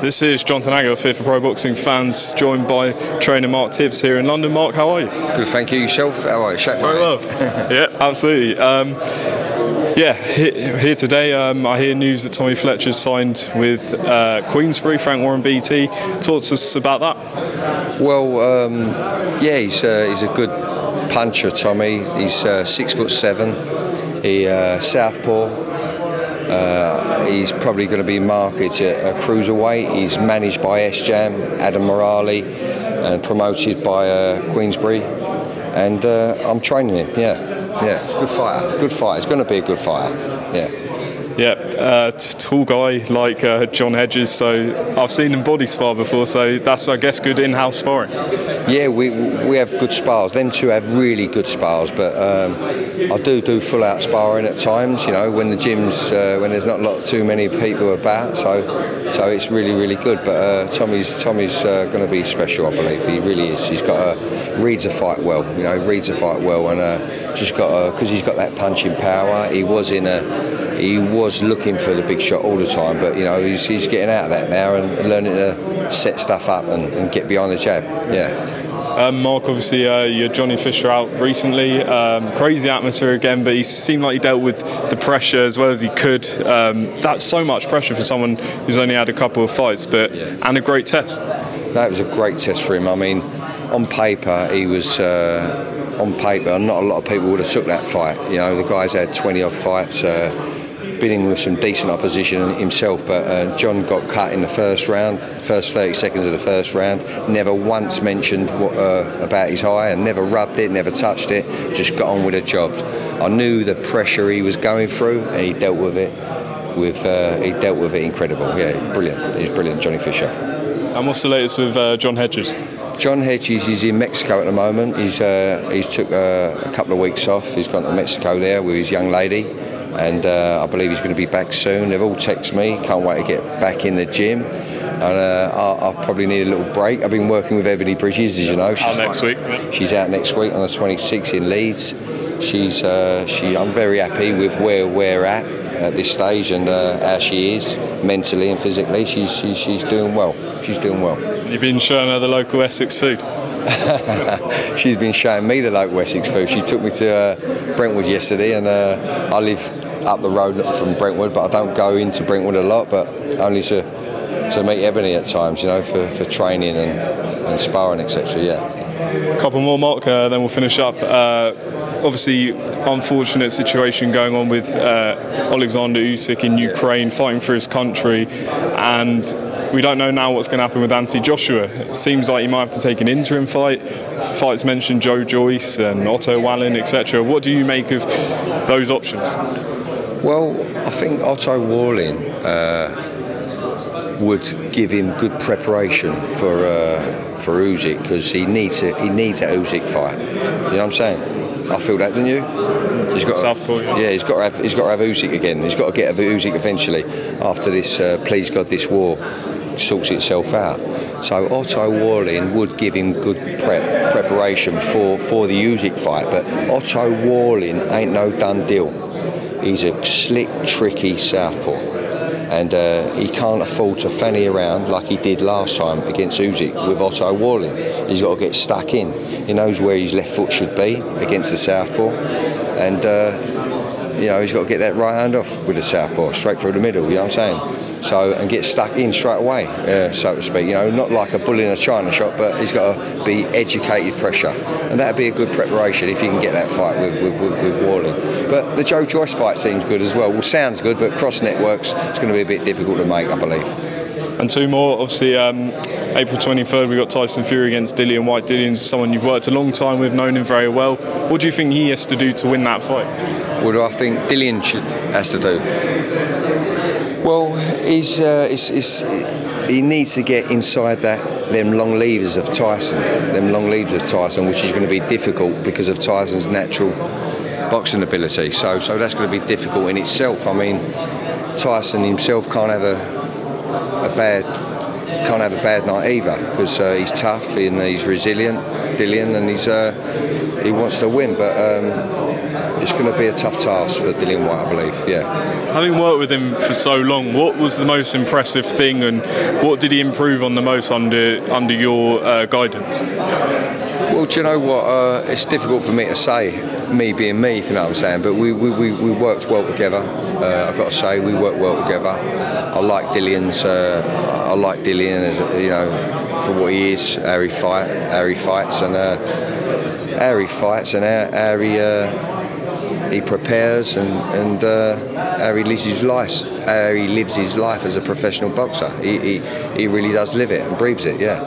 This is Jonathan Agger, here for Pro Boxing Fans, joined by trainer Mark Tibbs here in London. Mark, how are you? Good, thank you. Yourself? How are you? Very well. Yeah, absolutely. Here today, I hear news that Tommy Fletcher's signed with Queensbury, Frank Warren BT. Talk to us about that. Well, yeah, he's a good puncher, Tommy. He's 6'7". He southpaw. He's probably going to be marketed at a cruiserweight. He's managed by S-Jam, Adam Morale, and promoted by Queensbury. And I'm training him. Yeah, he's a good fighter. Good fighter. He's going to be a good fighter. Yeah, tall guy like John Hedges. So I've seen him body spar before. So that's, I guess, good in-house sparring. Yeah, we have good spars. Them two have really good spars, but I do full-out sparring at times. You know, when the gyms, when there's not too many people about. So it's really good. But Tommy's going to be special, I believe. He really is. He's got reads a fight well. You know, reads a fight well, and just got because he's got that punching power. He was looking for the big shot all the time, but you know he's getting out of that now and learning to set stuff up and get behind the jab. Yeah. Mark, obviously your Johnny Fisher out recently. Crazy atmosphere again, but he seemed like he dealt with the pressure as well as he could. That's so much pressure for someone who's only had a couple of fights, and a great test. That was a great test for him. I mean, on paper he was. On paper, not a lot of people would have took that fight. You know, the guy's had 20-odd fights, been in with some decent opposition himself, but John got cut in the first round, first 30 seconds of the first round. Never once mentioned about his eye, and never rubbed it, never touched it. Just got on with the job. I knew the pressure he was going through, and he dealt with it. He dealt with it incredible. Yeah, brilliant. He's brilliant, Johnny Fisher. And what's the latest with John Hedges? John Hedges is in Mexico at the moment. He's took a couple of weeks off. He's gone to Mexico there with his young lady, and I believe he's going to be back soon. They've all texted me, can't wait to get back in the gym. And I'll probably need a little break. I've been working with Ebanie Bridges, as you know. She's out next week. Yeah. She's out next week on the 26th in Leeds. I'm very happy with where we're at this stage and how she is mentally and physically. She's doing well. She's doing well. You've been showing her the local Essex food. She's been showing me the local Essex food. She took me to Brentwood yesterday, and I live up the road from Brentwood, but I don't go into Brentwood a lot, but only to meet Ebanie at times, you know, for training and sparring, etc. Yeah. Couple more, Mark, then we'll finish up. Obviously, unfortunate situation going on with Alexander Usyk in Ukraine, fighting for his country, and we don't know now what's going to happen with Anthony Joshua. It seems like he might have to take an interim fight. Fights mentioned Joe Joyce and Otto Wallin, etc. What do you make of those options? Well, I think Otto Wallin would give him good preparation for Usyk, because he needs that Usyk fight. You know what I'm saying? I feel that, don't you? He's got Southpaw, yeah, he's got to have Usyk again. He's got to get Usyk eventually after this. Please God, this war sorts itself out. So Otto Wallin would give him good preparation for the Usyk fight, but Otto Wallin ain't no done deal. He's a slick, tricky southpaw, and he can't afford to fanny around like he did last time against Usyk with Otto Wallin. He's got to get stuck in. He knows where his left foot should be against the southpaw, and you know, he's got to get that right hand off with the southpaw, straight through the middle. You know what I'm saying? So, and get stuck in straight away, so to speak. You know, not like a bull in a china shop, but he's got to be educated pressure, and that'd be a good preparation if you can get that fight with Wallin. But the Joe Joyce fight seems good as well. Well, sounds good, but cross networks, it's going to be a bit difficult to make, I believe. And two more, obviously, April 23rd, we've got Tyson Fury against Dillian Whyte. Dillian's someone you've worked a long time with, known him very well. What do you think he has to do to win that fight? What do I think Dillian has to do? Well, he needs to get inside them long levers of Tyson, which is going to be difficult because of Tyson's natural boxing ability. So that's going to be difficult in itself. I mean, Tyson himself can't have a bad night either, because he's tough and he's resilient. Dillian, and he wants to win, but it's going to be a tough task for Dillian Whyte, I believe. Yeah. Having worked with him for so long, what was the most impressive thing, and what did he improve on the most under your guidance? Well, do you know what? It's difficult for me to say, me being me, if you know what I'm saying. But we worked well together. I've got to say, we worked well together. I like Dillian's. I like Dillian as for what he is, how he fights, and how he prepares, and how he lives his life. How he lives his life as a professional boxer. He really does live it and breathes it. Yeah.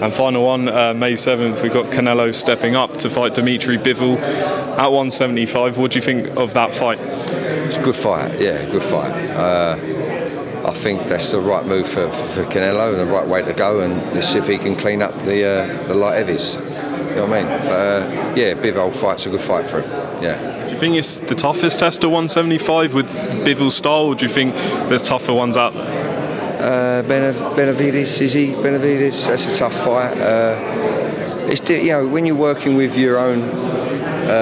And final one, May 7th, we've got Canelo stepping up to fight Dmitry Bivol at 175. What do you think of that fight? It's a good fight, yeah, good fight. I think that's the right move for Canelo and the right way to go, and let's see if he can clean up the light heavies. You know what I mean? But yeah, Bivol fight's a good fight for him, yeah. Do you think it's the toughest test at 175 with Bivol's style, or do you think there's tougher ones out there? Benavidez, is he? Benavidez, that's a tough fight. It's when you're working with your own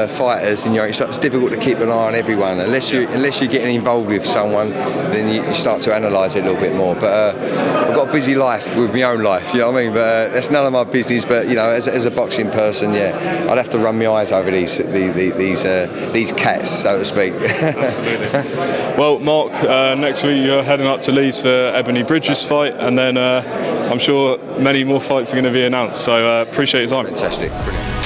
fighters, and it's difficult to keep an eye on everyone. Unless you're getting involved with someone, then you start to analyse it a little bit more. But I've got a busy life with my own life, you know what I mean? But that's none of my business. But as a boxing person, yeah, I'd have to run my eyes over these cats, so to speak. Well, Mark, next week you're heading up to Leeds for Ebanie Bridges' fight, and then I'm sure many more fights are going to be announced. So appreciate your time. Fantastic. Brilliant.